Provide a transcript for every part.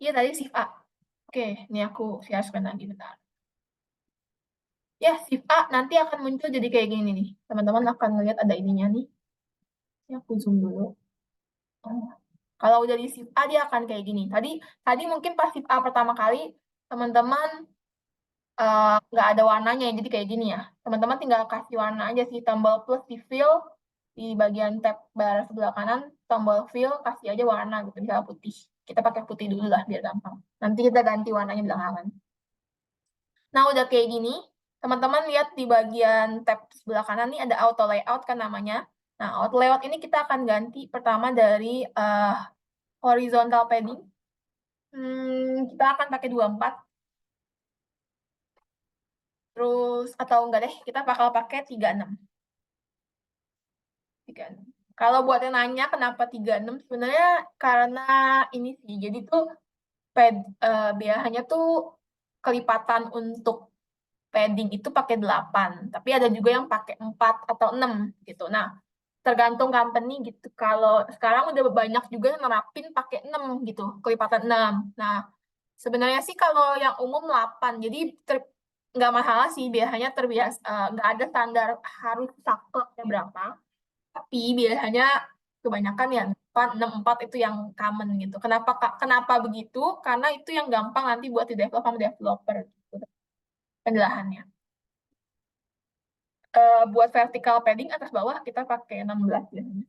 Iya tadi shift A. Oke, ini aku share lagi bentar. Ya, shift A nanti akan muncul jadi kayak gini nih. Teman-teman akan ngeliat ada ininya nih. Ini aku zoom dulu. Oh. Kalau udah di shift A dia akan kayak gini. Tadi mungkin pas shift A pertama kali teman-teman nggak ada warnanya, jadi kayak gini ya. Teman-teman tinggal kasih warna aja sih, tombol plus di fill di bagian tab bar sebelah kanan, tombol fill kasih aja warna gitu, misalnya putih. Kita pakai putih dulu lah biar gampang. Nanti kita ganti warnanya belakangan. Nah, udah kayak gini, teman-teman lihat di bagian tab sebelah kanan nih ada auto layout kan namanya. Nah, auto layout ini kita akan ganti pertama dari horizontal padding. Kita akan pakai 24. Terus, atau enggak deh, kita bakal pakai 36. 36. Kalau buat yang nanya kenapa 36, sebenarnya karena ini sih, jadi tuh biasanya tuh kelipatan untuk padding itu pakai 8, tapi ada juga yang pakai 4 atau 6 gitu. Nah, tergantung company gitu. Kalau sekarang udah banyak juga yang nerapin pakai 6 gitu, kelipatan 6. Nah, sebenarnya sih kalau yang umum 8, jadi nggak masalah sih, biasanya terbiasa, nggak ada standar harus sakleknya berapa, tapi biasanya kebanyakan ya 4, 6, 4 itu yang common gitu. Kenapa begitu? Karena itu yang gampang nanti buat di develop sama developer gitu, penjelasannya. Buat vertical padding atas bawah kita pakai 16 biasanya.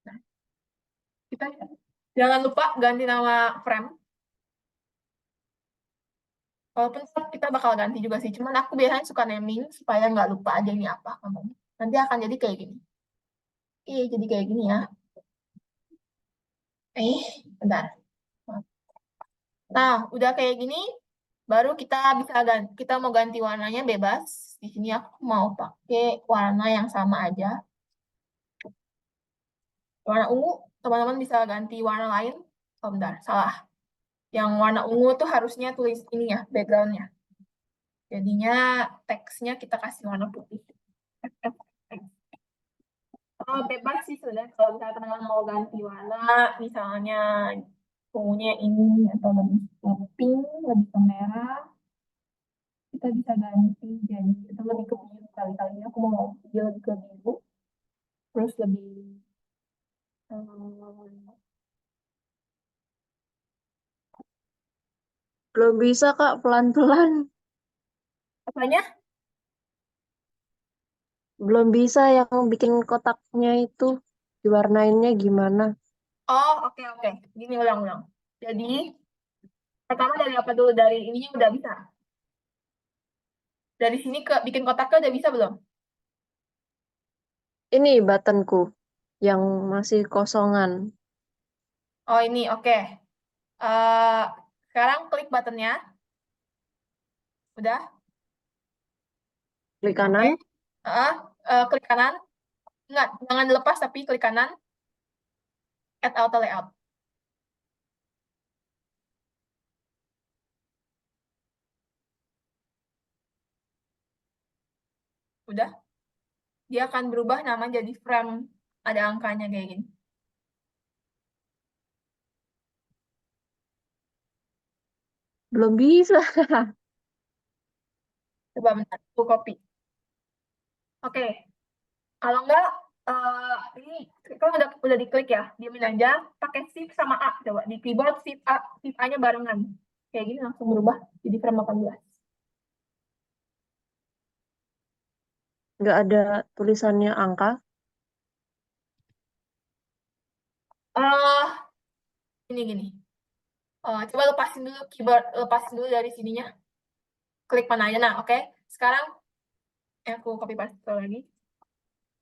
Nah, kita jangan lupa ganti nama frame. Walaupun kita bakal ganti juga sih, cuman aku biasanya suka naming supaya nggak lupa aja ini apa ngomong. Nanti akan jadi kayak gini. Jadi kayak gini ya. Bentar. Nah, udah kayak gini, baru kita mau ganti warnanya bebas. Di sini aku mau pakai warna yang sama aja. Warna ungu, teman-teman bisa ganti warna lain. Oh, bentar, salah. Yang warna ungu tuh harusnya tulis ini ya, backgroundnya. Jadinya teksnya kita kasih warna putih. Bebas sih sebenarnya kalau misalnya teman-teman mau ganti warna, misalnya ungunya ini atau lebih ke pink, lebih ke merah, kita bisa ganti jadi itu lebih ke biru kali-kali aku mau dia lebih ke biru, terus lebih um, Belum bisa, Kak, pelan-pelan. apanya? Belum bisa yang bikin kotaknya itu diwarnainnya gimana. Oh, oke. Gini ulang-ulang. Jadi pertama dari apa dulu, dari ininya udah bisa. Dari sini ke bikin kotaknya udah bisa belum? Ini buttonku yang masih kosongan. Oh, ini oke. Eh, sekarang klik buttonnya. Udah. Klik Oke. kanan. Klik kanan. Enggak, jangan dilepas tapi klik kanan. Add auto layout. Udah. Dia akan berubah nama jadi frame. Ada angkanya kayak gini. Belum bisa. Coba bentar, aku copy. Oke. Kalau enggak, ini kan udah diklik ya. Diamin aja. Pakai shift sama A. Coba di keyboard shift A. Shift A-nya barengan. Kayak gini langsung berubah jadi frame 18. Nggak ada tulisannya angka. eh ini gini. Coba lepasin dulu keyboard, lepasin dulu dari sininya. Klik mana aja. Nah, oke. Sekarang aku copy paste lagi.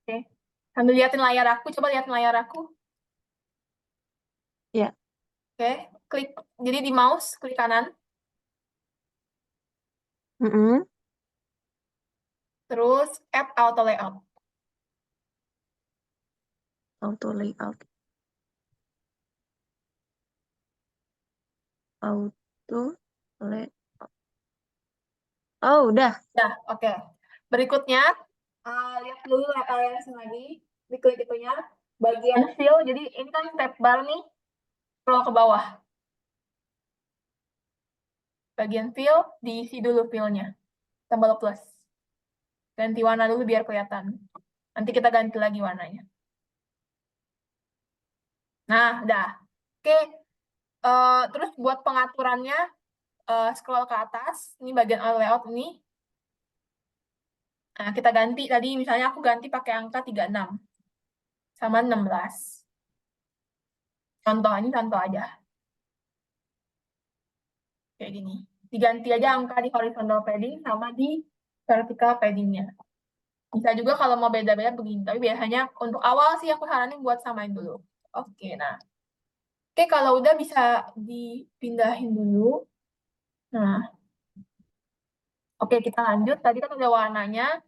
Oke. Sambil liatin layar aku, coba liatin layar aku. Ya. Oke, klik. Jadi di mouse, klik kanan. Mm-mm. Terus add auto layout. Auto layout. Auto layout. Oh, udah. Ya, oke. Berikutnya, lihat dulu layar lagi. Diklik itunya. Bagian fill, jadi ini kan tab bar nih. Scroll ke bawah. Bagian fill, diisi dulu fill-nya. Tombol plus. Ganti warna dulu biar kelihatan. Nanti kita ganti lagi warnanya. Nah, udah. Oke. Terus buat pengaturannya, scroll ke atas. Ini bagian layout ini. Nah, kita ganti tadi, misalnya aku ganti pakai angka 36 sama 16. Contoh, ini contoh aja. Kayak gini. Diganti aja angka di horizontal padding sama di vertical paddingnya. Bisa juga kalau mau beda-beda begini. Tapi biasanya untuk awal sih aku saranin buat samain dulu. Oke, nah. Oke, kalau udah bisa dipindahin dulu. Nah, oke kita lanjut. Tadi kan udah warnanya.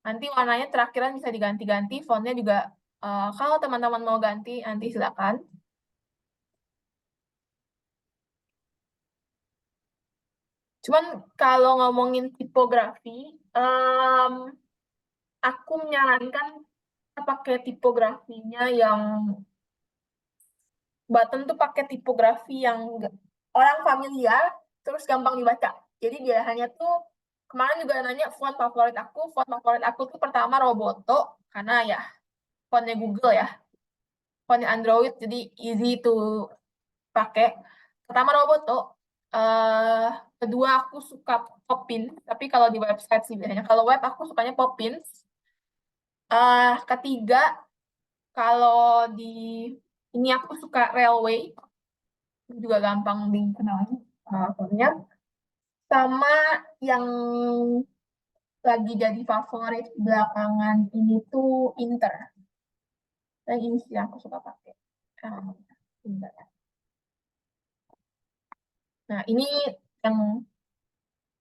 Nanti warnanya terakhiran bisa diganti-ganti. Fontnya juga, kalau teman-teman mau ganti, nanti silakan. Cuman kalau ngomongin tipografi, aku menyarankan kita pakai tipografinya yang button tuh pakai tipografi yang orang familiar, terus gampang dibaca. Jadi dia hanya tuh, kemarin juga nanya font favorit aku tuh pertama Roboto, karena ya fontnya Google ya, fontnya Android, jadi easy to pakai. Pertama Roboto, eh kedua aku suka Popin, tapi kalau di website sih biasanya. Kalau web aku sukanya Popin. Ketiga, kalau di ini aku suka Railway, juga gampang dikenal fontnya. Sama yang lagi jadi favorit belakangan ini tuh Inter. Yang ini sih yang aku suka pakai. Inter. Nah, ini yang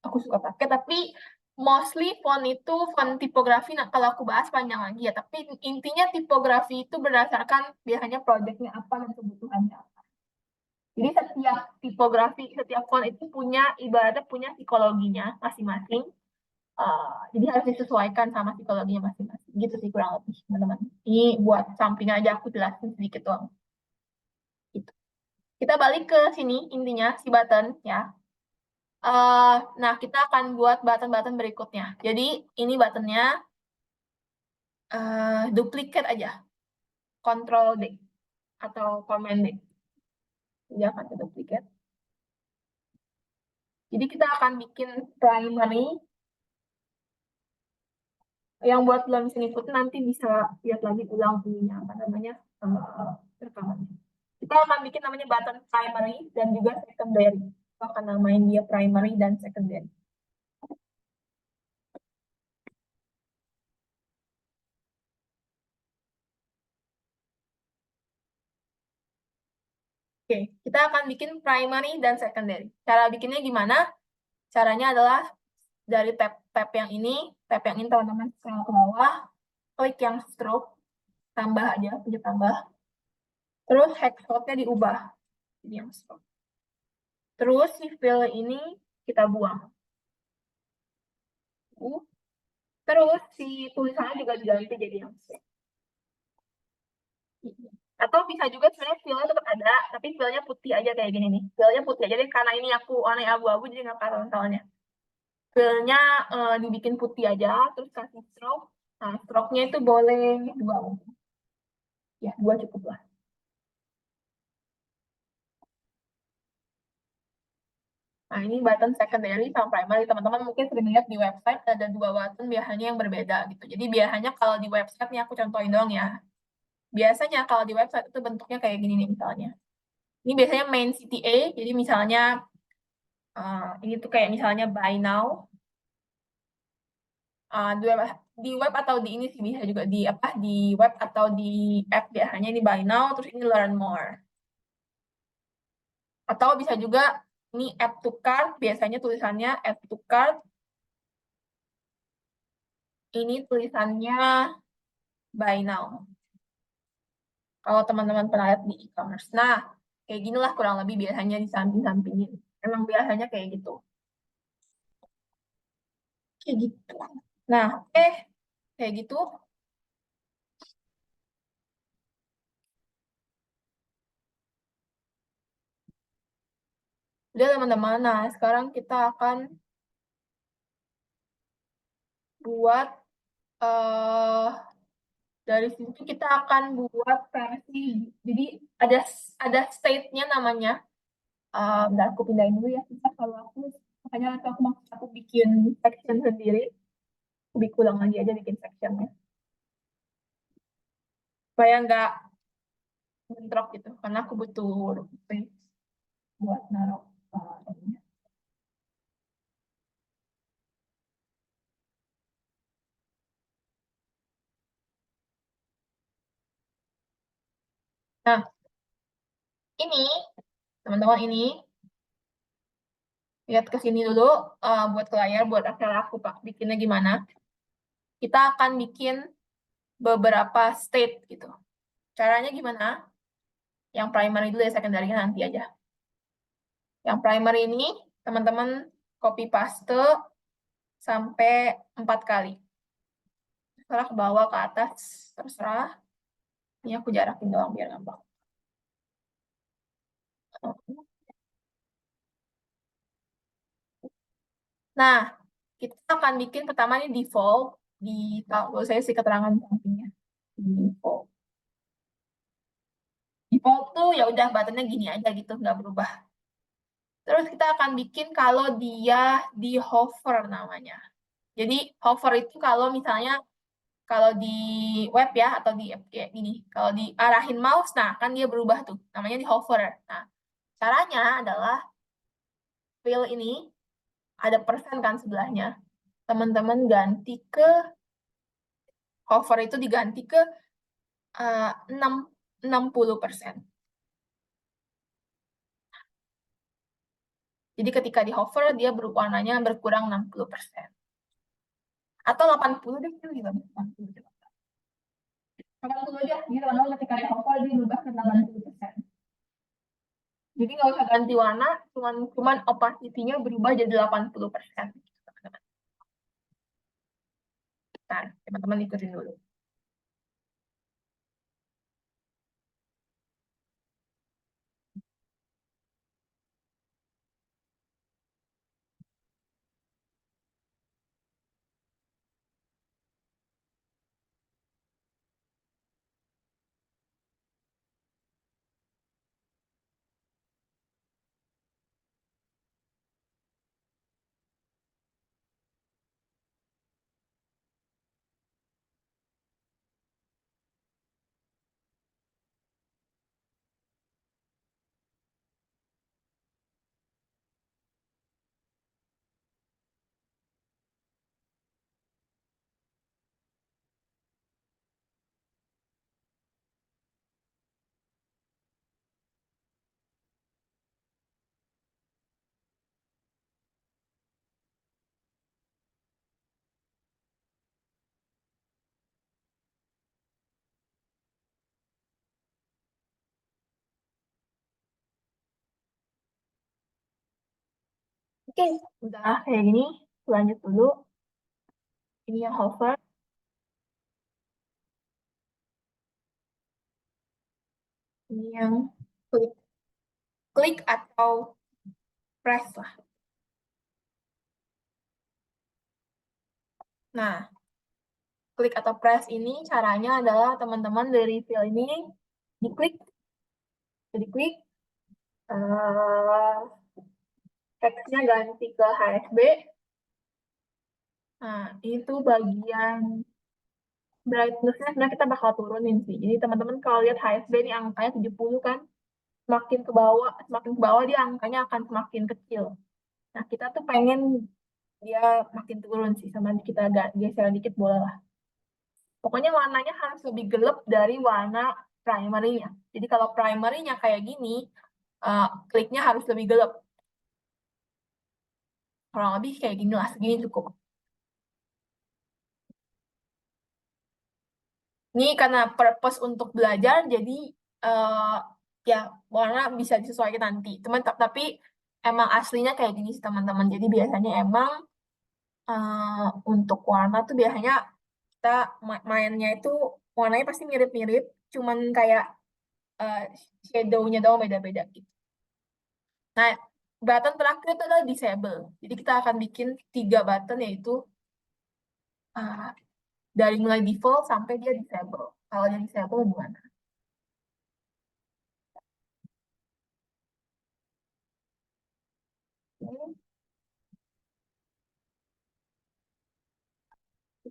aku suka pakai, tapi mostly font itu font tipografi. Nah, kalau aku bahas panjang lagi ya, tapi intinya tipografi itu berdasarkan biasanya projectnya apa dan kebutuhannya apa. Jadi setiap tipografi, setiap font itu punya, ibaratnya punya psikologinya masing-masing. Jadi harus disesuaikan sama psikologinya masing-masing. Gitu sih kurang lebih, teman-teman. Ini buat samping aja aku jelasin sedikit doang. Gitu. Kita balik ke sini, intinya si button ya. Nah, kita akan buat button-button berikutnya. Jadi ini buttonnya, duplicate aja. Control D atau Command D. Jadi akan ke duplicate. Jadi kita akan bikin primary. Yang buat belum bisa ngikut nanti bisa lihat lagi ulang ininya, apa namanya, rekamannya. Kita akan bikin namanya button primary dan juga secondary. Kita akan namain dia primary dan secondary. Oke, kita akan bikin primary dan secondary. Cara bikinnya gimana? Caranya adalah dari tab yang ini, teman-teman scroll ke bawah, klik yang stroke, tambah aja, pencet tambah. Terus hexcode-nya diubah, jadi yang stroke. Terus si fill ini kita buang. Terus si tulisannya juga diganti jadi yang stroke. Atau bisa juga sebenarnya feel-nya tetap ada, tapi feel-nya putih aja kayak gini nih. Feel-nya putih aja deh, karena ini aku warna abu-abu jadi nggak kelihatan soalnya. Feel-nya dibikin putih aja, terus kasih stroke. Nah, stroke-nya itu boleh dua. Ya, dua cukup lah. Nah, ini button secondary sama primary. Teman-teman mungkin sering lihat di website ada dua button biasanya yang berbeda gitu. Jadi biasanya kalau di website nih aku contohin dong ya. Biasanya kalau di website itu bentuknya kayak gini nih misalnya. Ini biasanya main CTA, jadi misalnya ini tuh kayak misalnya buy now. Di web atau di ini sih bisa juga di apa, di web atau di app biasanya ini buy now, terus ini learn more. Atau bisa juga ini add to cart, biasanya tulisannya add to cart. Ini tulisannya buy now. Kalau teman-teman pernah lihat di e-commerce. Nah, kayak ginilah kurang lebih biasanya di samping-sampingin. Emang biasanya kayak gitu. Kayak gitu. Nah, kayak gitu. Udah teman-teman, nah sekarang kita akan buat eh dari situ kita akan buat versi. Jadi ada ada state-nya namanya. Bentar aku pindahin dulu ya. Bisa kalau aku makanya nanti aku bikin section sendiri. Aku bikin ulang lagi aja bikin sectionnya. Supaya nggak bentrok gitu. Karena aku butuh space buat naruh ininya. Nah, ini teman-teman ini lihat ke sini dulu buat ke layar buat acara aku Pak bikinnya gimana. Kita akan bikin beberapa state gitu. Caranya gimana? Yang primary dulu ya, secondary nanti aja. Yang primary ini teman-teman copy paste sampai 4 kali. Terserah ke bawah ke atas, terserah. Ini aku jarakin doang biar gampang. Nah, kita akan bikin pertama ini default di kalau saya sih keterangan sampingnya. Default. Default tuh ya udah buttonnya gini aja gitu, nggak berubah. Terus kita akan bikin kalau dia di hover namanya. Jadi hover itu kalau misalnya kalau di web ya atau di app kayak gini, kalau diarahin mouse, nah kan dia berubah tuh, namanya di hover. Nah, caranya adalah fill ini ada persen kan sebelahnya. Teman-teman ganti ke hover itu diganti ke 60%. Jadi ketika di hover dia warnanya berkurang 60%. Atau 80 deh, itu juga 80. 80 aja, jadi teman-teman ketika di hover dia berubah ke 80%. Jadi nggak usah ganti warna, cuman opacity-nya berubah jadi 80%. Nah, teman-teman ikutin dulu. Oke, udah kayak gini. Lanjut dulu. Ini yang hover, ini yang klik, klik atau press lah. Nah, klik atau press ini caranya adalah teman-teman dari fill ini diklik, jadi klik, teksnya ganti ke HSB. Nah, itu bagian brightness-nya sebenarnya kita bakal turunin sih. Jadi teman-teman kalau lihat HSB ini angkanya 70 kan, semakin ke bawah dia angkanya akan semakin kecil. Nah, kita tuh pengen dia makin turun sih, sama kita agak geser dikit boleh lah. Pokoknya warnanya harus lebih gelap dari warna primary-nya. Jadi kalau primary-nya kayak gini, kliknya harus lebih gelap. Kurang lebih kayak gini lah, segini cukup. Ini karena purpose untuk belajar, jadi uh, ya warna bisa disesuaikan nanti. Tapi emang aslinya kayak gini sih teman-teman. Jadi biasanya emang untuk warna tuh biasanya kita mainnya itu warnanya pasti mirip-mirip, cuman kayak uh, shadow-nya doang beda-beda gitu. Nah, button terakhir itu adalah disable. Jadi kita akan bikin 3 button, yaitu ah, dari mulai default sampai dia disable. Kalau dia disable gimana? Ini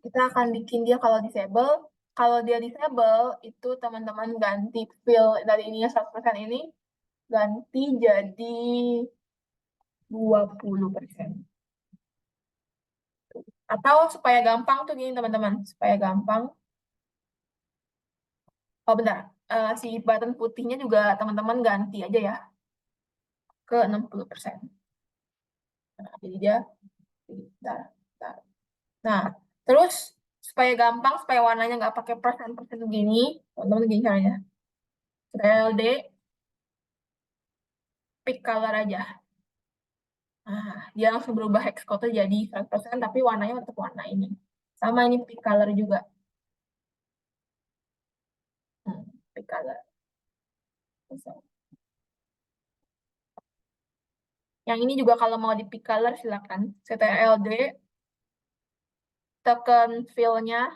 kita akan bikin dia kalau disable. Kalau dia disable, itu teman-teman ganti fill dari ininya 100% ini, ganti jadi 20%. Atau supaya gampang tuh gini teman-teman, supaya gampang. Oh benar, si button putihnya juga teman-teman ganti aja ya ke 60%. Nah, jadi dia, bentar, bentar. Nah, terus supaya gampang, supaya warnanya nggak pakai persen-persen begini, teman-teman gini caranya. CTRL D, pick color aja. Nah, dia langsung berubah hex code jadi 100%, tapi warnanya tetap warna ini. Sama ini pick color juga. Pick color. Yang ini juga kalau mau di pick color silakan. CTRL D, tekan fill-nya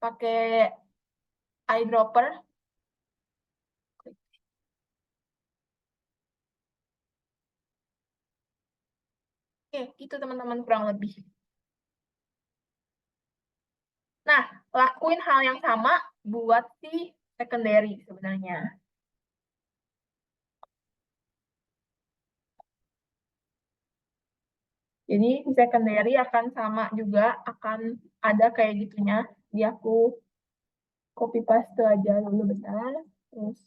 pakai eyedropper. Oke, gitu teman-teman kurang lebih. Nah, lakuin hal yang sama buat si secondary sebenarnya. Jadi si secondary akan sama juga, akan ada kayak gitunya. Dia aku copy paste aja dulu bentar. Terus,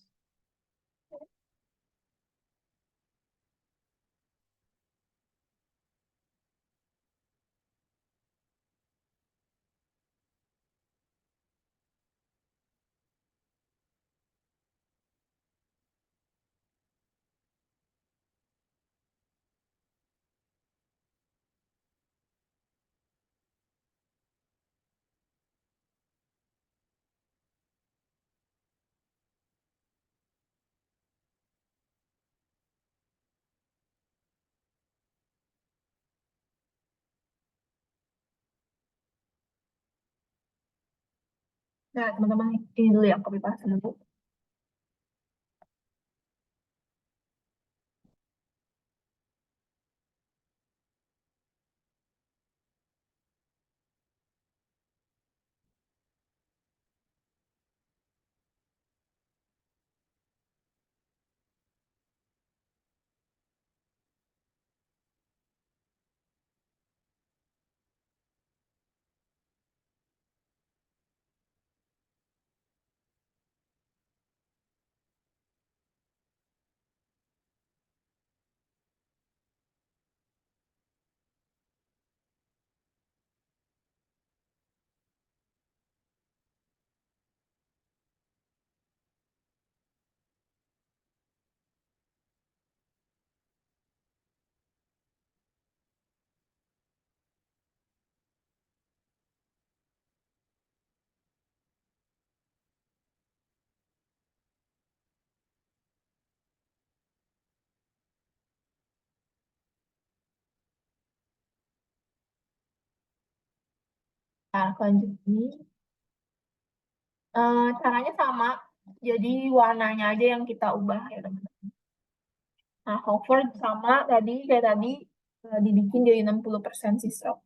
nah teman-teman ini dulu ya, copy paste dulu. Nah, selanjutnya, caranya sama. Jadi warnanya aja yang kita ubah ya teman-teman. Nah, hover sama tadi, kayak tadi, dibikin jadi 60% si stroke.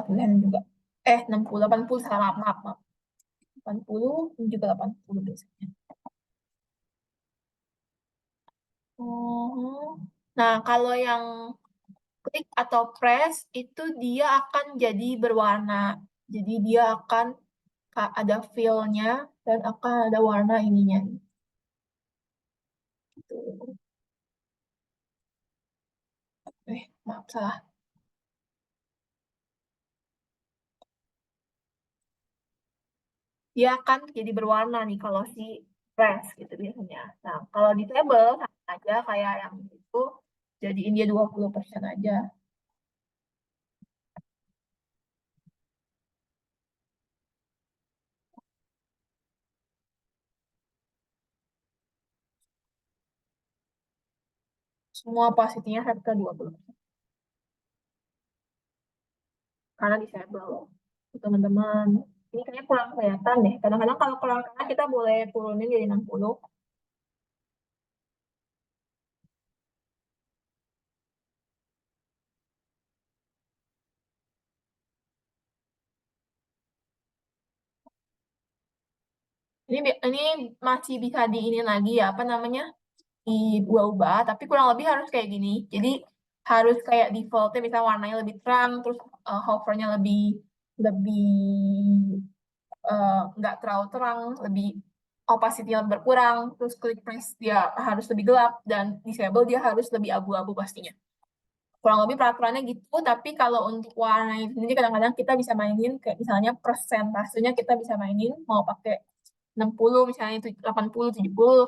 Tulisan juga. 60, 80, salah, maaf, maaf, maaf. 80, ini juga 80 biasanya. Nah, kalau yang klik atau press itu dia akan jadi berwarna. Jadi dia akan ada feel-nya dan akan ada warna ininya. Gitu. Maaf salah. Dia akan jadi berwarna nih kalau si press gitu biasanya. Nah, kalau disable sama aja kayak yang itu, jadiin dia 20% aja. semua opacity-nya set ke 20%. Karena disable. Teman-teman, ini kayaknya kurang kelihatan deh. Kadang-kadang kalau kurang kelihatan kita boleh turunin jadi 60. Ini masih bisa di ini lagi ya, apa namanya? Diubah-ubah, tapi kurang lebih harus kayak gini. Jadi harus kayak defaultnya misalnya warnanya lebih terang, terus hovernya lebih lebih nggak terlalu terang, lebih opacity-nya berkurang, terus click press dia harus lebih gelap, dan disable dia harus lebih abu-abu pastinya. Kurang lebih peraturannya gitu, tapi kalau untuk warna itu sendiri kadang-kadang kita bisa mainin, kayak misalnya persentasenya kita bisa mainin, mau pakai 60 misalnya itu 80, 70,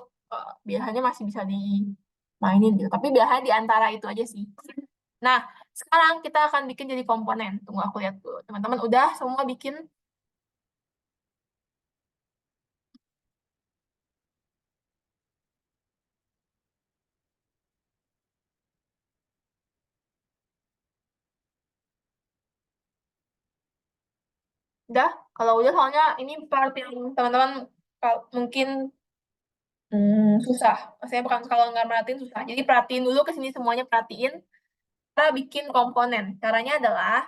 biasanya masih bisa dimainin gitu. Tapi biasanya di antara itu aja sih. Nah, sekarang kita akan bikin jadi komponen. Tunggu aku lihat dulu. Teman-teman udah semua bikin? Udah? Kalau udah soalnya ini part yang teman-teman mungkin susah. Maksudnya bukan kalau nggak merhatiin susah. Jadi perhatiin dulu ke sini semuanya perhatiin. Kita bikin komponen. Caranya adalah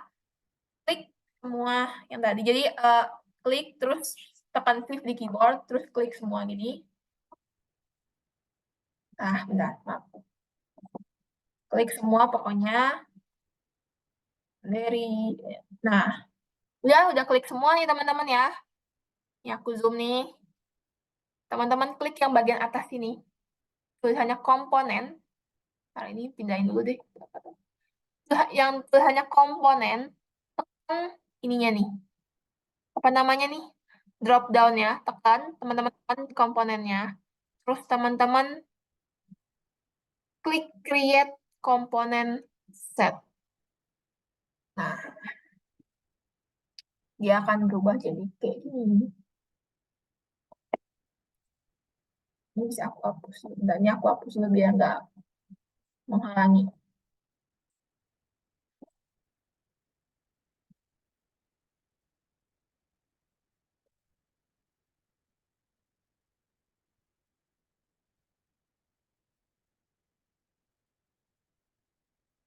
klik semua yang tadi. Jadi klik terus tekan shift di keyboard terus klik semua gini. Bentar, maaf. Klik semua pokoknya dari. Nah, udah klik semua nih teman-teman ya. Ini aku zoom nih. Teman-teman klik yang bagian atas sini. Tulisannya komponen. Nah, ini pindahin dulu deh. Yang tulisannya komponen, tekan ininya nih. Apa namanya nih? Drop down ya. Tekan, teman-teman tekan komponennya. Terus teman-teman klik create component set. Nah, dia akan berubah jadi kayak gini. Ini bisa aku hapus. Dan ini aku hapus dulu biar nggak menghalangi.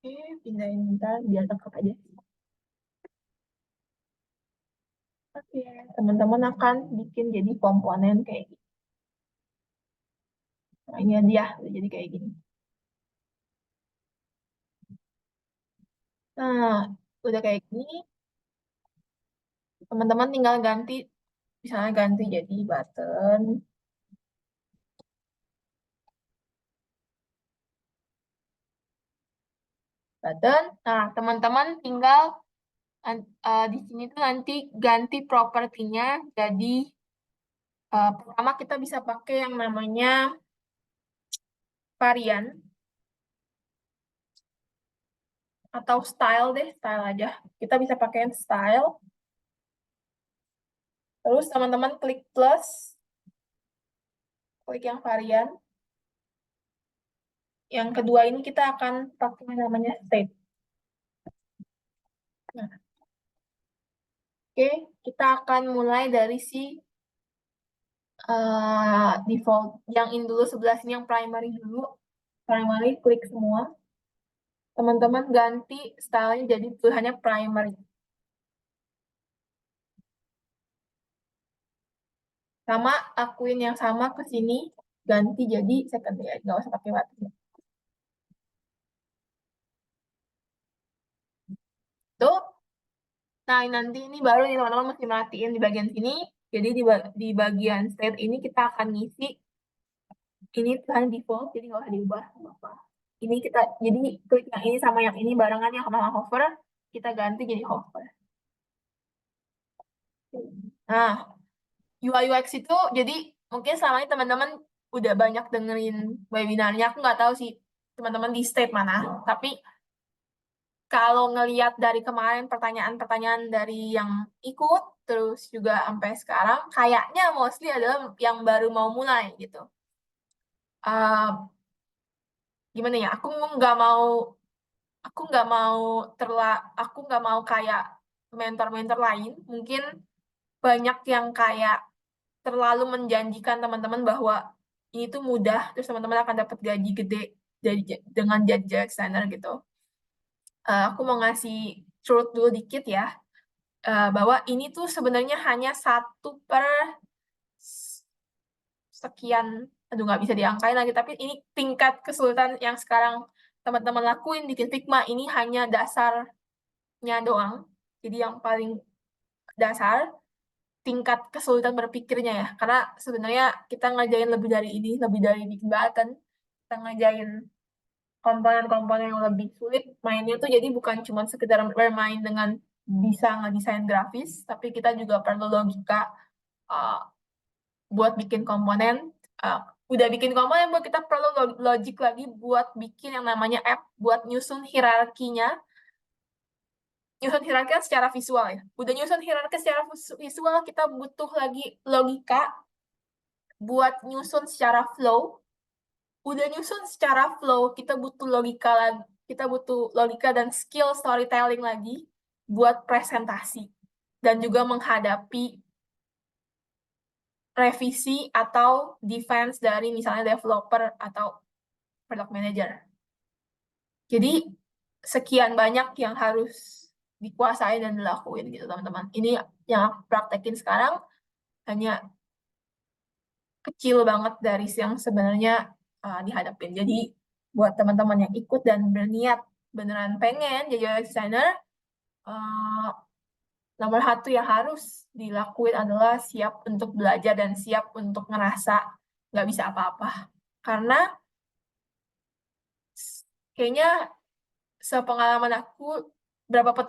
Oke, pindahin bentar biar tetap aja. Oke, teman-teman akan bikin jadi komponen kayak gini. Nah, ini dia, jadi kayak gini. Nah, udah kayak gini, teman-teman tinggal ganti, misalnya ganti jadi button. Button. Nah, teman-teman tinggal di sini tuh nanti ganti propertinya jadi pertama kita bisa pakai yang namanya varian atau style deh, style aja. Kita bisa pakai yang style. Terus teman-teman klik plus, klik yang varian. Yang kedua ini kita akan pakai yang namanya state. Nah, oke, kita akan mulai dari si default. Yang ini dulu sebelah sini yang primary dulu. Primary, klik semua. Teman-teman ganti stylenya jadi tulisannya primary. Sama, akuin yang sama ke sini, ganti jadi secondary. Nggak usah pakai button. Tuh. Nah, nanti ini baru nih teman-teman mesti merhatiin di bagian sini. Jadi di bagian state ini kita akan ngisi ini Tuhan default, jadi nggak usah diubah apa. Ini kita jadi klik yang ini sama yang ini barengan yang sama hover, kita ganti jadi hover. Nah, UI UX itu jadi mungkin selama ini teman-teman udah banyak dengerin webinarnya, aku nggak tahu sih teman-teman di state mana, tapi kalau ngelihat dari kemarin pertanyaan-pertanyaan dari yang ikut, terus juga sampai sekarang, kayaknya mostly adalah yang baru mau mulai gitu. Uh, gimana ya? Aku nggak mau aku nggak mau kayak mentor-mentor lain. Mungkin banyak yang kayak terlalu menjanjikan teman-teman bahwa ini tuh mudah, terus teman-teman akan dapat gaji gede dengan jadi desainer gitu. Aku mau ngasih truth dulu dikit ya, bahwa ini tuh sebenarnya hanya 1/sekian, aduh nggak bisa diangkain lagi, tapi ini tingkat kesulitan yang sekarang teman-teman lakuin di Figma ini hanya dasarnya doang. Jadi yang paling dasar, tingkat kesulitan berpikirnya ya. Karena sebenarnya kita ngajain lebih dari ini, lebih dari bikin button. Kita ngajain komponen-komponen yang lebih sulit mainnya tuh jadi bukan cuma sekedar bermain dengan bisa ngedesain grafis, tapi kita juga perlu logika uh, buat bikin komponen. Uh, udah bikin komponen, buat kita perlu logik lagi buat bikin yang namanya app, buat nyusun hierarkinya. Nyusun hierarki kan secara visual ya. Udah nyusun hierarki secara visual, kita butuh lagi logika buat nyusun secara flow. Udah nyusun secara flow, kita butuh logika lagi, kita butuh logika dan skill storytelling lagi buat presentasi dan juga menghadapi revisi atau defense dari misalnya developer atau product manager. Jadi sekian banyak yang harus dikuasai dan dilakuin gitu teman-teman. Ini yang aku praktekin sekarang hanya kecil banget dari yang sebenarnya dihadapin. Jadi buat teman-teman yang ikut dan berniat beneran pengen jadi UX designer, uh, nomor satu yang harus dilakuin adalah siap untuk belajar dan siap untuk ngerasa nggak bisa apa-apa. Karena kayaknya sepengalaman aku, berapa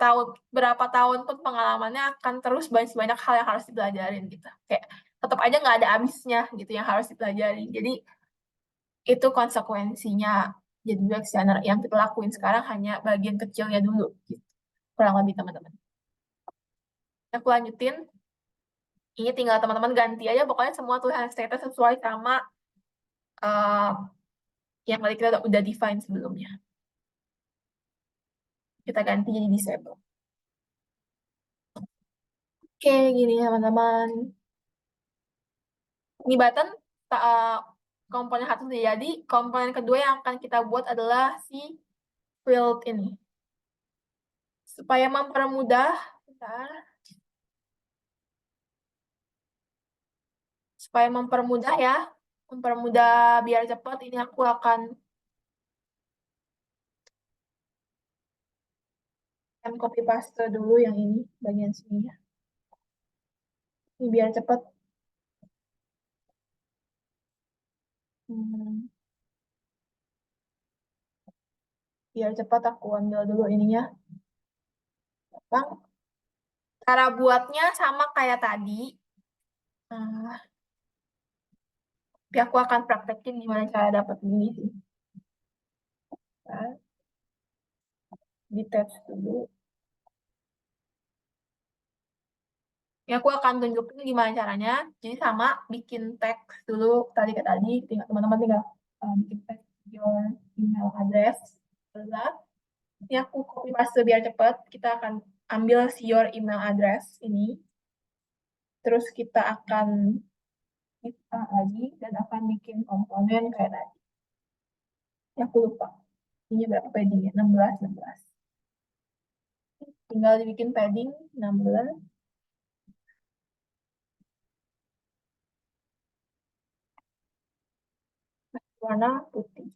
tahun pun pengalamannya akan terus banyak banyak hal yang harus dipelajarin gitu. Kayak tetap aja nggak ada habisnya gitu yang harus dipelajarin. Jadi itu konsekuensinya jadi UX designer. Yang kita lakuin sekarang hanya bagian kecilnya dulu gitu. Kurang lebih teman-teman. Aku lanjutin. Ini tinggal teman-teman ganti aja pokoknya semua tulisan status sesuai sama uh, yang tadi kita udah define sebelumnya. Kita ganti jadi disable. Oke, gini teman-teman. Ini button komponen satu sudah jadi. Komponen kedua yang akan kita buat adalah si field ini. Supaya mempermudah, bentar. Supaya mempermudah ya, mempermudah biar cepat, ini aku akan copy paste dulu yang ini, bagian sini ya. Ini biar cepat. Biar cepat aku ambil dulu ininya. Bang, cara buatnya sama kayak tadi. Tapi aku akan praktekin gimana cara dapat ini sih. Nah, di tab dulu. Ya, aku akan tunjukin gimana caranya. Jadi sama bikin teks dulu tadi tinggal teman-teman tinggal bikin teks your email address. Ini aku copy paste biar cepat. Kita akan ambil si your email address ini. Terus kita akan kita lagi dan akan bikin komponen kayak tadi. Ya, aku lupa. Ini berapa paddingnya? 16, 16. Tinggal dibikin padding 16. Warna putih.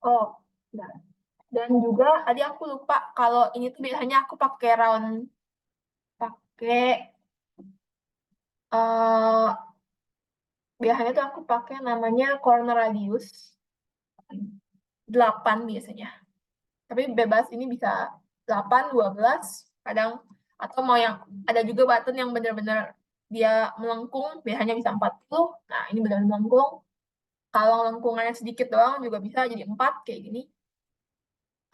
Oh, nah. Dan juga tadi aku lupa kalau ini tuh biasanya aku pakai uh, biasanya tuh aku pakai namanya corner radius 8 biasanya. Tapi bebas ini bisa 8, 12 kadang, atau mau yang ada juga button yang benar-benar dia melengkung, biasanya bisa 40. Nah, ini benar-benar melengkung. Kalau lengkungannya sedikit doang juga bisa jadi 4 kayak gini.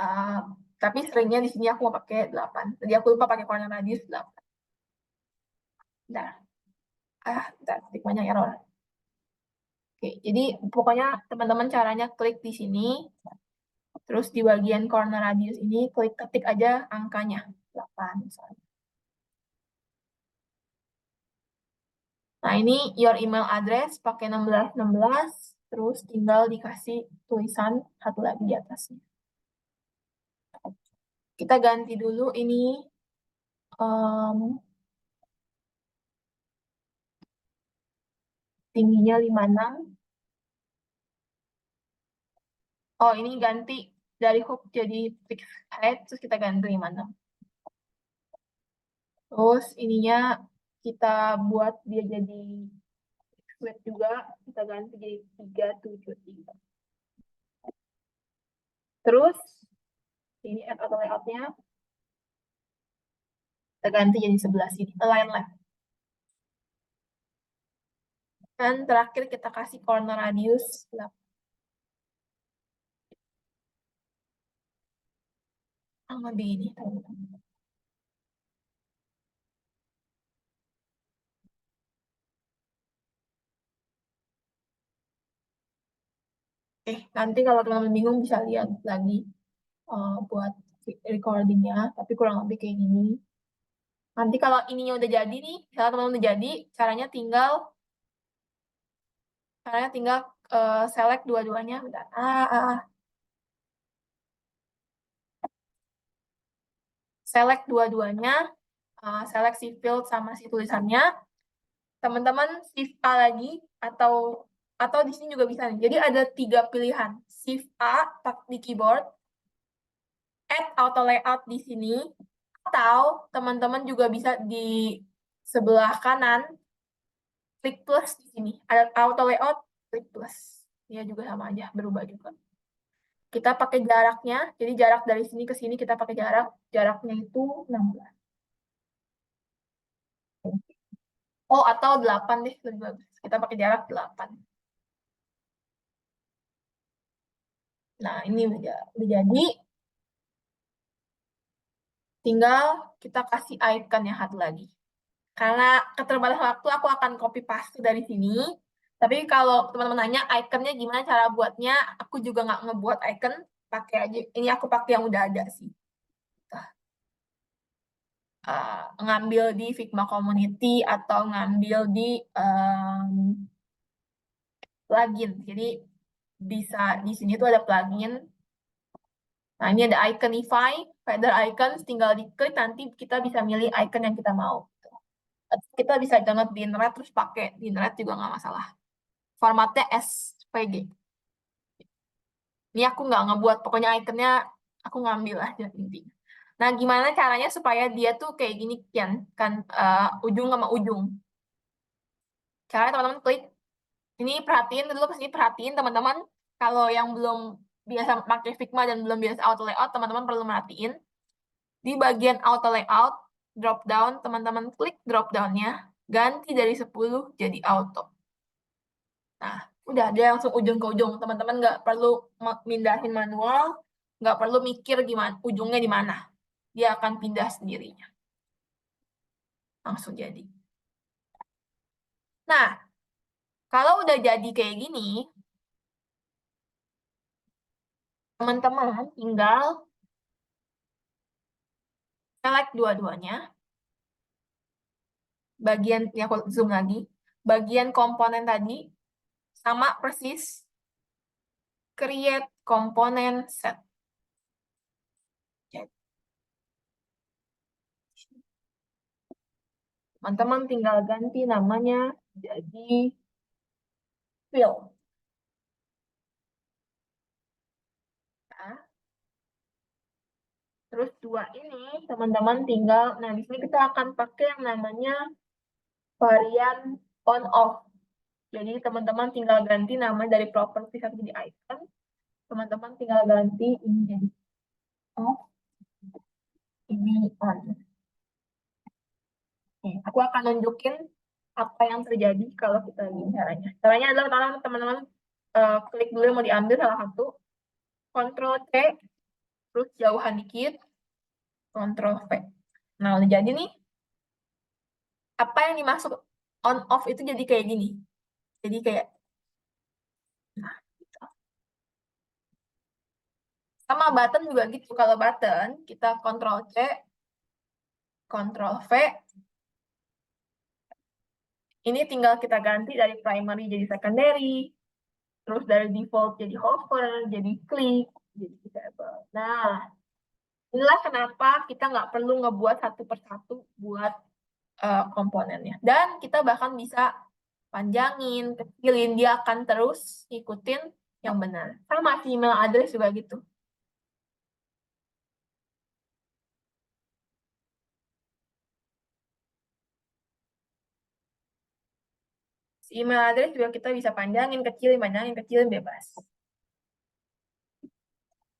Uh, tapi seringnya di sini aku mau pakai 8. Jadi aku lupa pakai corner radius 8. Nah, bentar, banyak error. Oke, jadi pokoknya teman-teman caranya klik di sini. Terus di bagian corner radius ini ketik aja angkanya 8 misalnya. Nah, ini your email address pakai 1616, terus tinggal dikasih tulisan satu lagi di atasnya. Kita ganti dulu ini tingginya 56. Oh, ini ganti dari hook jadi fixed height, terus kita ganti 56. Terus ininya kita buat dia jadi width juga, kita ganti jadi 373. Terus ini add auto layoutnya kita ganti jadi sebelah sini, align left. Dan terakhir kita kasih corner radius 8. Lebih ini, teman-teman. Nanti kalau teman-teman bingung bisa lihat lagi buat recordingnya, tapi kurang lebih kayak gini. Nanti kalau ininya udah jadi nih, kalau teman-teman udah jadi, caranya tinggal select dua-duanya. Bentar. Select dua-duanya, select si field sama si tulisannya. Teman-teman shift A lagi atau di sini juga bisa nih. Jadi ada 3 pilihan. Shift A di keyboard, add auto layout di sini, atau teman-teman juga bisa di sebelah kanan klik plus di sini. Ada auto layout, klik plus. Ya juga sama aja, berubah juga. Kita pakai jaraknya, jadi jarak dari sini ke sini kita pakai jaraknya itu 16. Oh, atau 8 deh, lebih bagus. Kita pakai jarak 8. Nah, ini udah jadi. Tinggal kita kasih icon yang satu lagi. Karena keterbatasan waktu, aku akan copy paste dari sini. Tapi kalau teman-teman nanya iconnya gimana cara buatnya, aku juga nggak ngebuat icon. Pakai aja. Ini aku pakai yang udah ada sih. Ngambil di Figma Community atau ngambil di plugin. Jadi bisa di sini tuh ada plugin. Nah, ini ada Iconify, feather icons, tinggal diklik nanti kita bisa milih icon yang kita mau. Kita bisa download di internet terus pakai di internet juga nggak masalah. Formatnya SVG. Ini aku nggak ngebuat, pokoknya ikonnya aku ngambil aja intinya. Nah, gimana caranya supaya dia tuh kayak gini kan ujung sama ujung. Caranya teman-teman klik. Ini perhatiin dulu pas ini perhatiin teman-teman. Kalau yang belum biasa pakai Figma dan belum biasa auto layout, teman-teman perlu merhatiin. Di bagian auto layout, drop down, teman-teman klik drop down-nya, ganti dari 10 jadi auto. Nah, udah dia langsung ujung ke ujung. Teman-teman nggak perlu mindahin manual, nggak perlu mikir gimana ujungnya di mana. Dia akan pindah sendirinya. Langsung jadi. Nah, kalau udah jadi kayak gini, teman-teman tinggal select dua-duanya. Bagian, ya aku zoom lagi. Bagian komponen tadi, sama persis. Create component set. Teman-teman tinggal ganti namanya jadi fill. Nah, terus dua ini teman-teman tinggal, nah di sini kita akan pakai yang namanya varian on off. Jadi teman-teman tinggal ganti nama dari property satu jadi icon. Teman-teman tinggal ganti ini jadi off, ini on. Aku akan nunjukin apa yang terjadi kalau kita gini caranya. Caranya adalah teman-teman klik dulu yang mau diambil salah satu, Ctrl C, terus jauhan dikit, Ctrl V. Nah, udah jadi nih. Apa yang dimaksud on off itu jadi kayak gini. Jadi kayak nah, gitu. Sama button juga gitu. Kalau button, kita Ctrl C, Ctrl V. Ini tinggal kita ganti dari primary jadi secondary. Terus dari default jadi hover, jadi klik, jadi disable. Nah, inilah kenapa kita nggak perlu ngebuat satu persatu buat komponennya. Dan kita bahkan bisa panjangin, kecilin, dia akan terus ikutin yang benar. Sama si email address juga gitu. Si email address juga kita bisa panjangin, kecilin, bebas.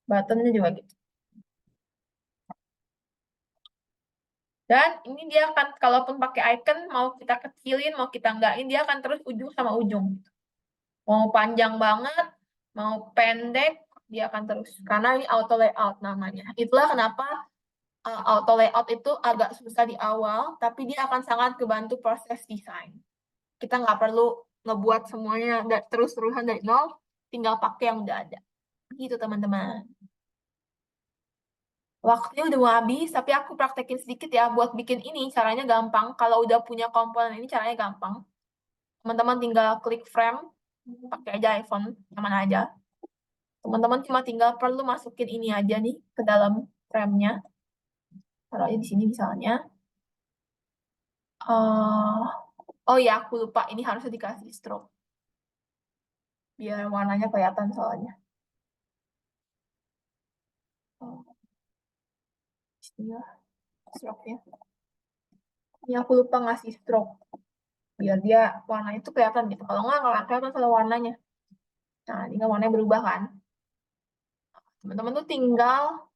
Buttonnya juga gitu. Dan ini dia akan, kalaupun pakai icon, mau kita kecilin, mau kita enggakin, dia akan terus ujung sama ujung. Mau panjang banget, mau pendek, dia akan terus. Karena ini auto layout namanya. Itulah kenapa auto layout itu agak susah di awal, tapi dia akan sangat kebantu proses desain. Kita nggak perlu ngebuat semuanya terus-terusan dari nol, tinggal pakai yang udah ada. Gitu teman-teman. Waktunya udah mau habis, tapi aku praktekin sedikit ya buat bikin ini. Caranya gampang. Kalau udah punya komponen ini caranya gampang. Teman-teman tinggal klik frame, pakai aja iPhone, yang mana aja. Teman-teman cuma tinggal perlu masukin ini aja nih ke dalam frame-nya. Taruh aja di sini misalnya. Oh ya, aku lupa. Ini harusnya dikasih stroke. Biar warnanya kelihatan soalnya. Oh, bismillah. Stroke-nya. Ini aku lupa ngasih stroke. Biar dia warnanya itu kelihatan gitu. Kalau nggak kelihatan soal warnanya. Nah, tinggal warnanya berubah kan. Teman-teman tuh tinggal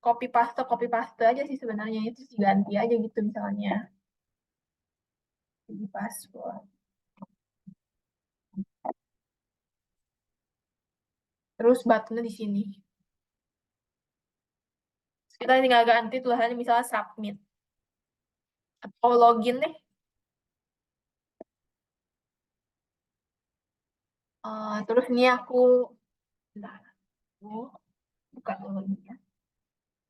copy paste aja sih sebenarnya. Itu diganti aja gitu misalnya. Jadi password. Terus buttonnya di sini. Kita tinggal ganti tulisannya misalnya submit. Atau login deh. Terus ini aku bentar, aku buka dulu ini ya.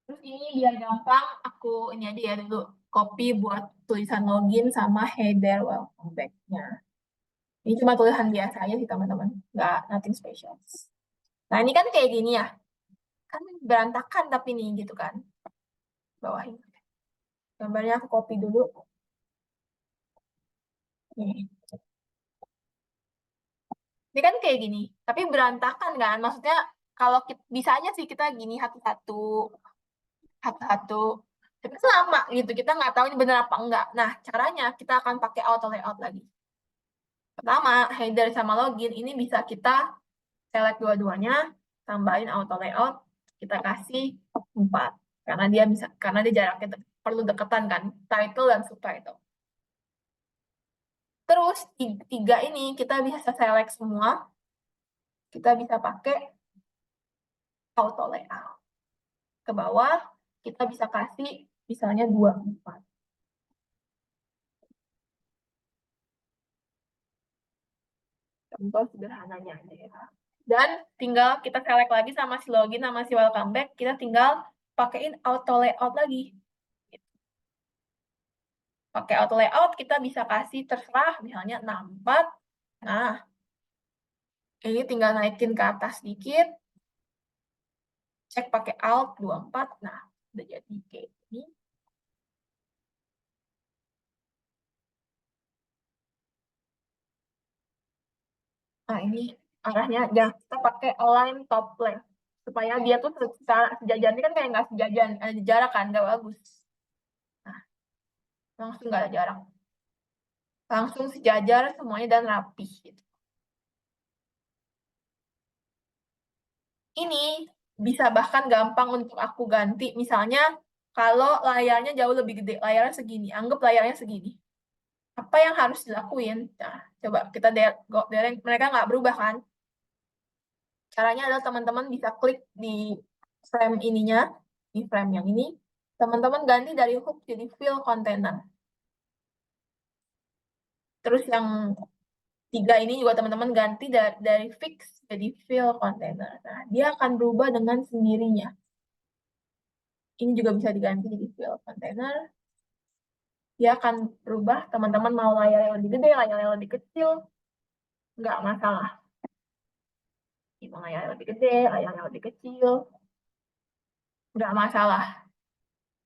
Terus ini biar gampang, aku ini aja ya dulu copy buat tulisan login sama header welcome back-nya. Ini cuma tulisan biasa aja sih teman-teman, nggak nothing special. Nah ini kan kayak gini ya, kan berantakan tapi nih gitu kan, bawahin. Gambarnya aku copy dulu. Nih. Ini kan kayak gini, tapi berantakan kan, maksudnya kalau bisa aja sih kita gini satu-satu, satu-satu. Tapi kan lama gitu, kita nggak tahu ini bener apa enggak. Nah, caranya kita akan pakai auto layout lagi. Pertama, header sama login ini bisa kita select dua-duanya, tambahin auto layout, kita kasih 4. Karena dia jaraknya perlu deketan kan, title dan subtitle. Terus tiga ini kita bisa select semua, kita bisa pakai auto layout. Ke bawah, kita bisa kasih misalnya 24. Contoh sederhananya aja ya. Dan tinggal kita select lagi sama si login sama si welcome back, kita tinggal pakein auto layout lagi. Pakai auto layout kita bisa kasih terserah misalnya 64. Nah, ini tinggal naikin ke atas sedikit. Cek pakai alt 24. Nah, udah jadi kayak ini. Nah, ini arahnya ya kita pakai align top left supaya dia tuh secara sejajar. Ini kan kayak nggak sejajar, ada jarak kan, nggak bagus. Nah, langsung nggak ada jarak. Langsung sejajar semuanya dan rapih gitu. Ini bisa bahkan gampang untuk aku ganti. Misalnya kalau layarnya jauh lebih gede, layarnya segini, anggap layarnya segini. Apa yang harus dilakuin? Nah, coba kita dereng, mereka nggak berubah kan? Caranya adalah teman-teman bisa klik di frame ininya, di frame yang ini, teman-teman ganti dari hook jadi fill container. Terus yang 3 ini juga teman-teman ganti dari fix jadi fill container. Nah, dia akan berubah dengan sendirinya. Ini juga bisa diganti jadi fill container. Dia akan berubah, teman-teman mau layar yang lebih gede, layar yang lebih kecil, nggak masalah. Mau layar yang lebih gede, layar yang lebih kecil, nggak masalah.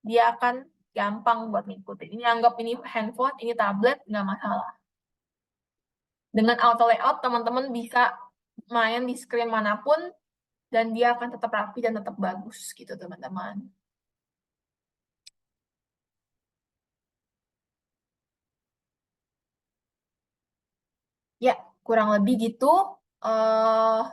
Dia akan gampang buat ngikutin. Ini anggap ini handphone, ini tablet, nggak masalah. Dengan auto layout, teman-teman bisa main di screen manapun, dan dia akan tetap rapi dan tetap bagus gitu, teman-teman. Ya, kurang lebih gitu. eh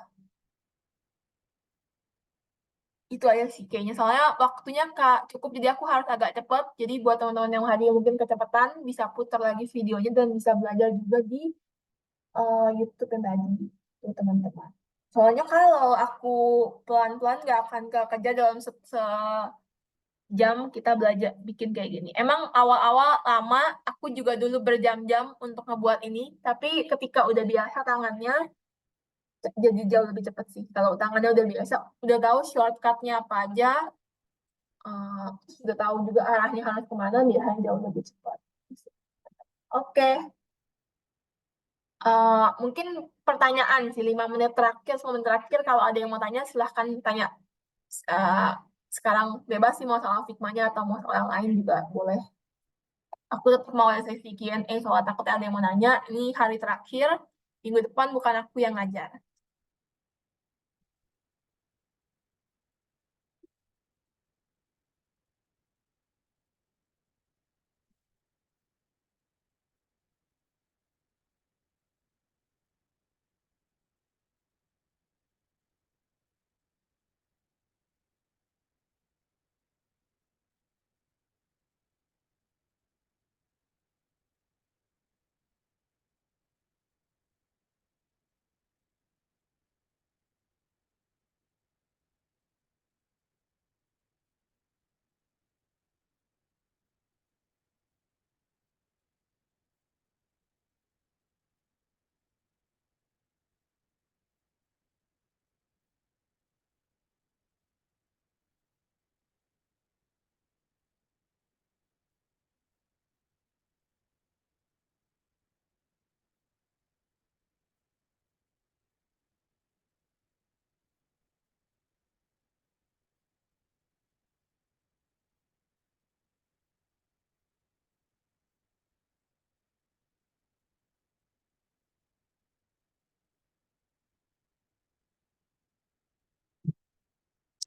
itu aja sih kayaknya. Soalnya waktunya Kak cukup, jadi aku harus agak cepat. Jadi buat teman-teman yang hadir mungkin kecepatan, bisa putar lagi videonya dan bisa belajar juga di YouTube yang tadi, tuh teman-teman. Soalnya kalau aku pelan-pelan nggak akan kekejar dalam sejam kita belajar bikin kayak gini. Emang awal-awal lama, aku juga dulu berjam-jam untuk ngebuat ini, tapi ketika udah biasa tangannya, jadi jauh lebih cepat sih. Kalau tangannya udah biasa, udah tahu shortcutnya apa aja, sudah tahu juga arahnya harus kemana, biasanya jauh lebih cepat. Oke, mungkin pertanyaan sih 5 menit terakhir, 10 menit terakhir kalau ada yang mau tanya silahkan tanya. Eh, Sekarang bebas sih mau soal Figma-nya atau mau soal yang lain juga boleh. Aku tetap mau sesi Q&A soal takutnya ada yang mau nanya. Ini hari terakhir, minggu depan bukan aku yang ngajar.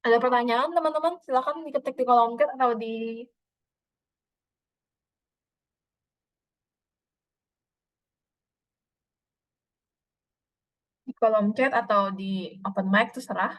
Ada pertanyaan teman-teman? Silahkan diketik di kolom chat atau di kolom chat atau di open mic, terserah.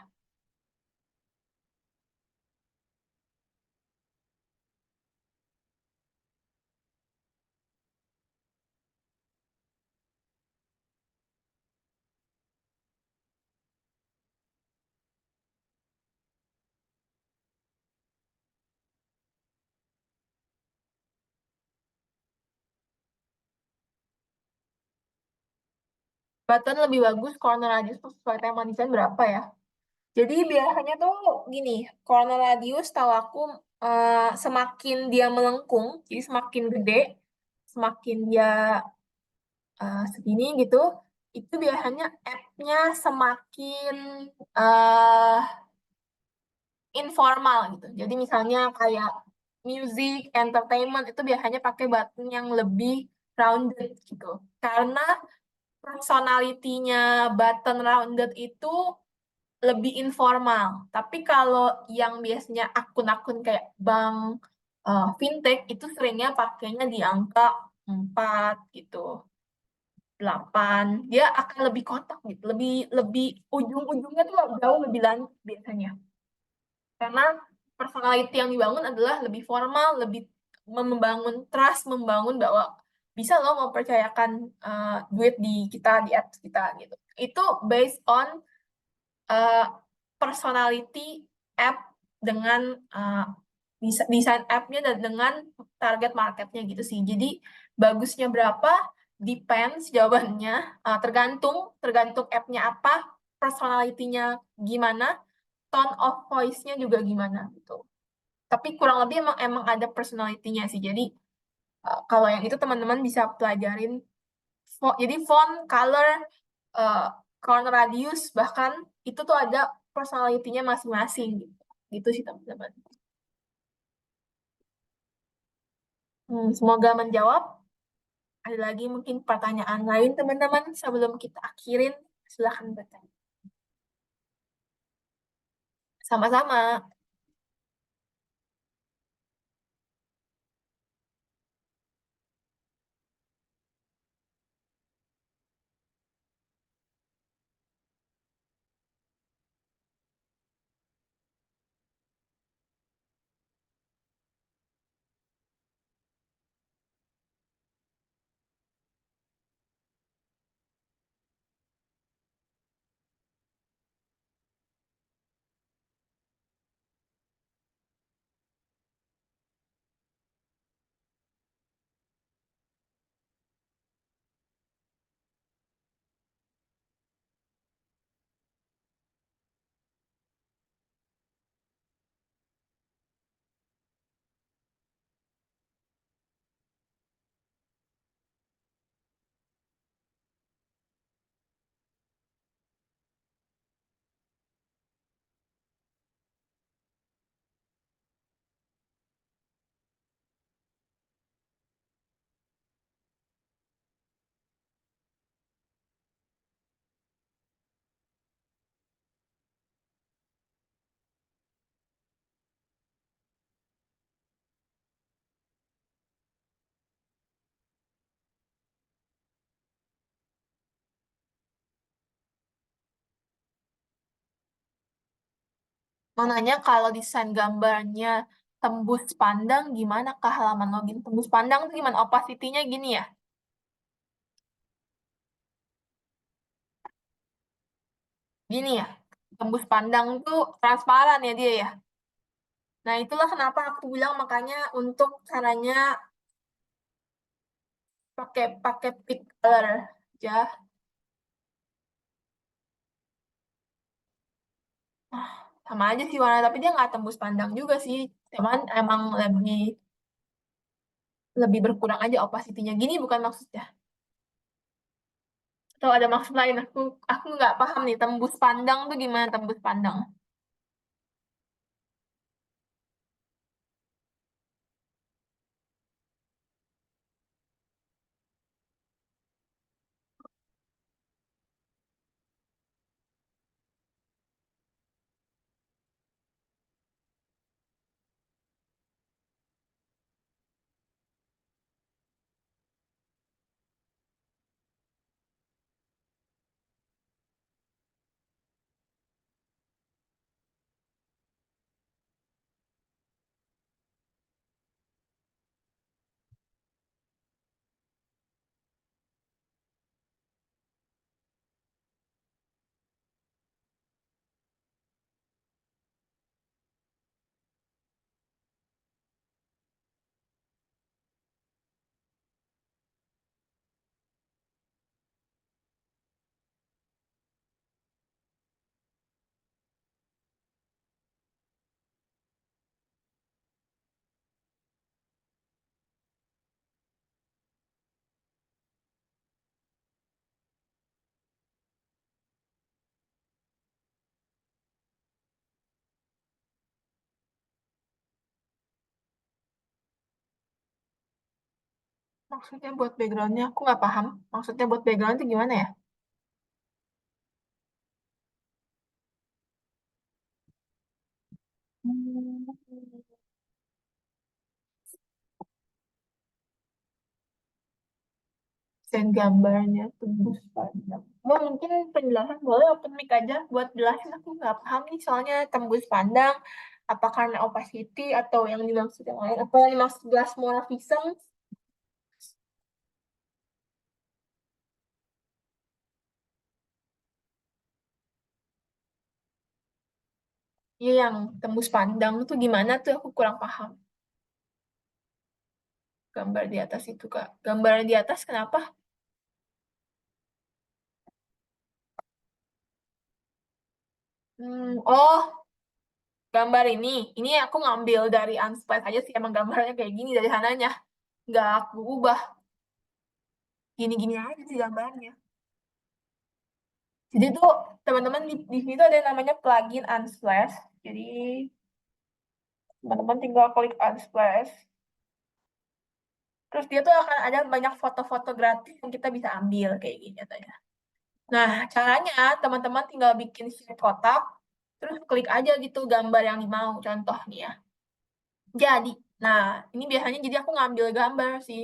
Button lebih bagus, corner radius sesuai tema desain berapa ya? Jadi biasanya tuh gini, corner radius tahu aku semakin dia melengkung, jadi semakin gede, semakin dia segini gitu, itu biasanya app-nya semakin eh informal gitu. Jadi misalnya kayak music, entertainment itu biasanya pakai button yang lebih rounded gitu. Karena personality-nya button rounded itu lebih informal. Tapi kalau yang biasanya akun-akun kayak bank fintech itu seringnya pakainya di angka 4 gitu, 8. Dia akan lebih kotak gitu, lebih lebih ujung-ujungnya tuh jauh lebih lanjut biasanya. Karena personality yang dibangun adalah lebih formal, lebih membangun trust, membangun bahwa bisa loh mempercayakan duit di kita, di apps kita gitu. Itu based on uh, personality app dengan desain app-nya dan dengan target marketnya gitu sih. Jadi bagusnya berapa depends jawabannya. Tergantung tergantung app-nya apa, personality-nya gimana, tone of voice-nya juga gimana gitu. Tapi kurang lebih emang emang ada personality-nya sih. Jadi kalau yang itu teman-teman bisa pelajarin. Jadi font, color, uh, corner radius bahkan itu tuh ada personality-nya masing-masing gitu. Gitu sih teman-teman. Semoga menjawab. Ada lagi mungkin pertanyaan lain teman-teman sebelum kita akhirin. Silahkan bertanya. Sama-sama. Mau nanya kalau desain gambarnya tembus pandang, gimana kah halaman login tembus pandang tuh gimana? Opacity-nya gini ya? Gini ya? Tembus pandang tuh transparan ya dia ya? Nah itulah kenapa aku bilang makanya untuk caranya pakai pakai pick color aja. Ah, sama aja sih warna, tapi dia nggak tembus pandang juga sih. Cuman emang lebih lebih berkurang aja opacity-nya. Gini bukan maksudnya. Atau ada maksud lain, aku nggak paham nih, tembus pandang tuh gimana tembus pandang? Maksudnya buat backgroundnya, aku nggak paham. Maksudnya buat background itu gimana ya? Hmm, desain gambarnya tembus pandang. Oh, mungkin penjelasan boleh open mic aja buat jelasin, aku nggak paham nih soalnya tembus pandang apa karena opacity atau yang dimaksud yang lain, apa yang dimaksud plasmorphism. Iya, yang tembus pandang tuh gimana tuh aku kurang paham. Gambar di atas itu, Kak. Gambar di atas kenapa? Oh, gambar ini aku ngambil dari Unsplash aja sih, emang gambarnya kayak gini dari sananya. Nggak aku ubah, gini-gini aja sih gambarnya. Jadi tuh teman-teman di sini tuh ada yang namanya plugin Unsplash. Jadi teman-teman tinggal klik Unsplash. Terus dia tuh akan ada banyak foto-foto gratis yang kita bisa ambil kayak gini katanya. Nah, caranya teman-teman tinggal bikin shape kotak, terus klik aja gitu gambar yang dimau, contoh nih ya. Jadi, nah ini biasanya jadi aku ngambil gambar sih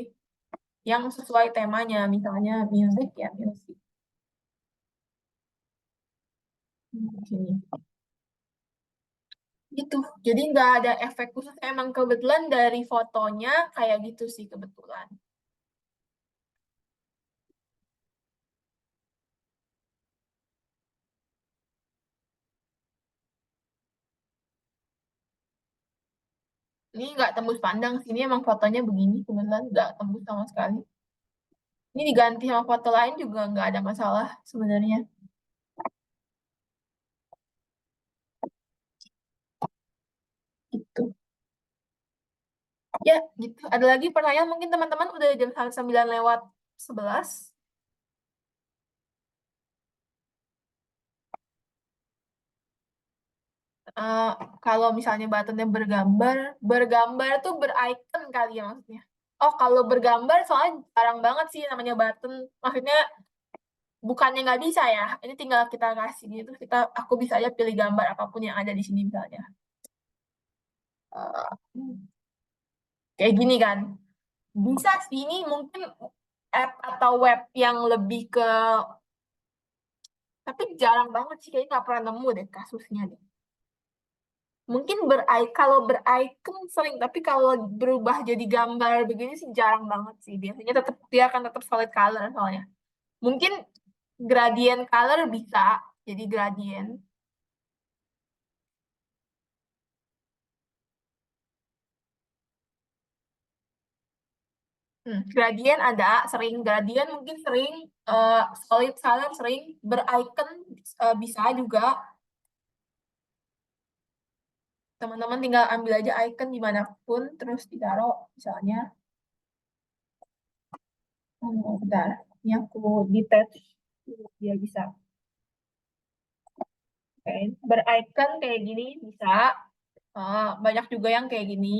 yang sesuai temanya, misalnya music ya, music. Sini. Gitu. Jadi nggak ada efek khusus, emang kebetulan dari fotonya kayak gitu sih kebetulan. Ini nggak tembus pandang sih, ini emang fotonya begini, kebetulan nggak tembus sama sekali. Ini diganti sama foto lain juga nggak ada masalah sebenarnya. Gitu. Ya, gitu. Ada lagi pertanyaan mungkin teman-teman udah jam 9 lewat 11. Eh, Kalau misalnya buttonnya bergambar, bergambar tuh bericon kali ya maksudnya. Oh, kalau bergambar soalnya jarang banget sih namanya button. Maksudnya bukannya nggak bisa ya. Ini tinggal kita kasih gitu. Aku bisa aja pilih gambar apapun yang ada di sini misalnya. Eh, Kayak gini kan. Bisa sih ini mungkin app atau web yang lebih ke, tapi jarang banget sih kayaknya nggak pernah nemu deh kasusnya deh. Mungkin kalau bericon sering, tapi kalau berubah jadi gambar begini sih jarang banget sih. Biasanya dia akan tetap solid color soalnya. Mungkin gradient color bisa jadi gradient. Gradient ada sering, gradient mungkin sering, solid color sering, bericon bisa juga. Teman-teman tinggal ambil aja icon dimanapun, terus ditaruh misalnya. Bentar, ini aku detach dia bisa. Oke, bericon kayak gini bisa. Banyak juga yang kayak gini.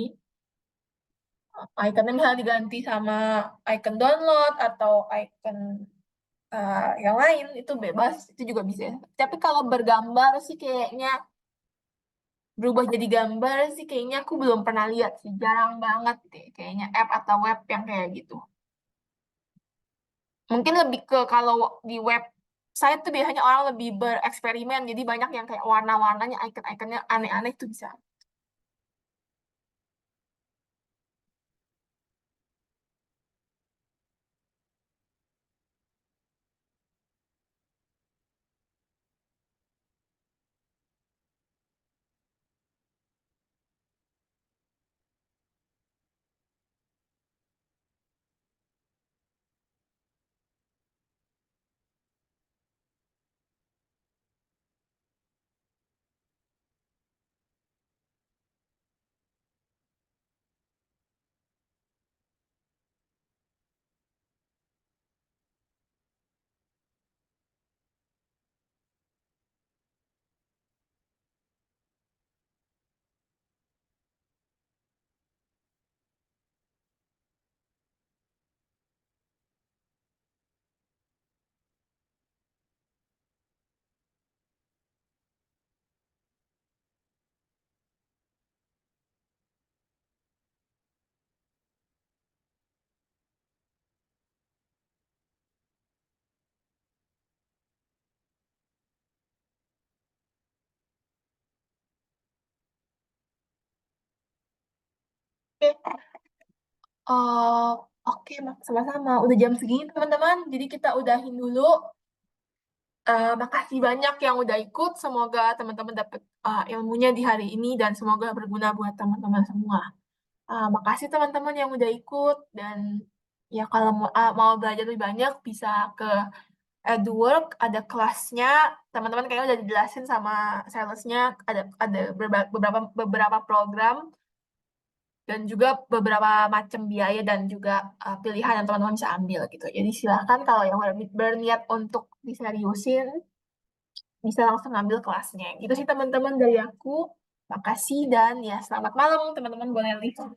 Iconnya misalnya diganti sama icon download atau icon yang lain, itu bebas, itu juga bisa. Tapi kalau bergambar sih kayaknya berubah jadi gambar sih kayaknya aku belum pernah lihat sih, jarang banget deh kayaknya app atau web yang kayak gitu. Mungkin lebih ke kalau di website tuh biasanya orang lebih bereksperimen, jadi banyak yang kayak warna-warnanya, icon-iconnya aneh-aneh tuh bisa. Oke. Oh, oke, sama-sama. Udah jam segini, teman-teman. Jadi kita udahin dulu. Makasih banyak yang udah ikut. Semoga teman-teman dapat ilmunya di hari ini dan semoga berguna buat teman-teman semua. Makasih teman-teman yang udah ikut dan ya kalau mau belajar lebih banyak bisa ke Edwork ada kelasnya, teman-teman kayaknya udah dijelasin sama salesnya, ada beberapa program dan juga beberapa macam biaya dan juga pilihan yang teman-teman bisa ambil gitu. Jadi silahkan kalau yang berniat untuk diseriusin bisa langsung ambil kelasnya. Gitu sih teman-teman dari aku. Makasih dan ya selamat malam teman-teman boleh lihat.